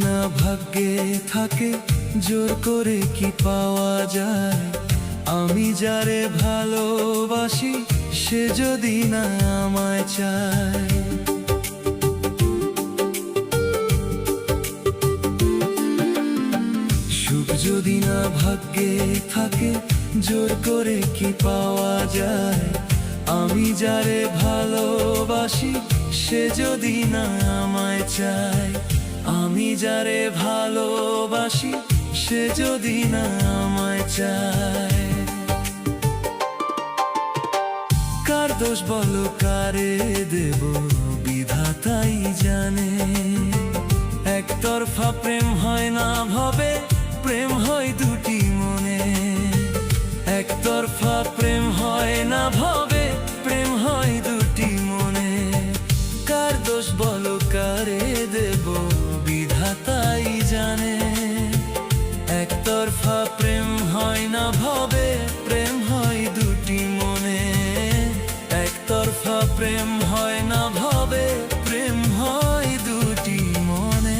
না ভাগ্যে থাকে জোর করে কি পাওয়া যায়। আমি যারে ভালোবাসি সে যদি না আমায় চায়। সুখ যদি না ভাগ্যে থাকে জোর করে কি পাওয়া যায়। আমি যারে ভালোবাসি সে যদি না আমায় চায়। আমি যারে ভালোবাসি সে যদি না আমায় চায়। কার দোষ বলো কারে দেব বিধাতাই জানে। একতরফা প্রেম হয় না ভবে, প্রেম হয় দুটি মনে। একতরফা প্রেম হয় না ভবে, প্রেম হয় দুটি মনে। কার দোষ বলো কারে দেব বিধাতাই জানে। একতরফা প্রেম হয় না ভবে, প্রেম হয় দুটি মনে। একতরফা প্রেম হয় না ভবে, প্রেম হয় দুটি মনে।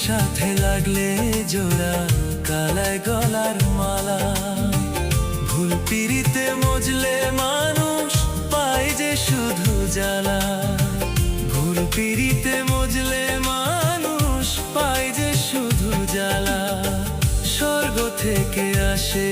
সাথে লাগলে জোড়া কালায় গলার মালা। ভুল পিরিতে মজলে মানুষ পায় যে শুধু জ্বালা। ভুল পিরিতে মজলে মানুষ পায় যে শুধু জ্বালা। স্বর্গ থেকে আসে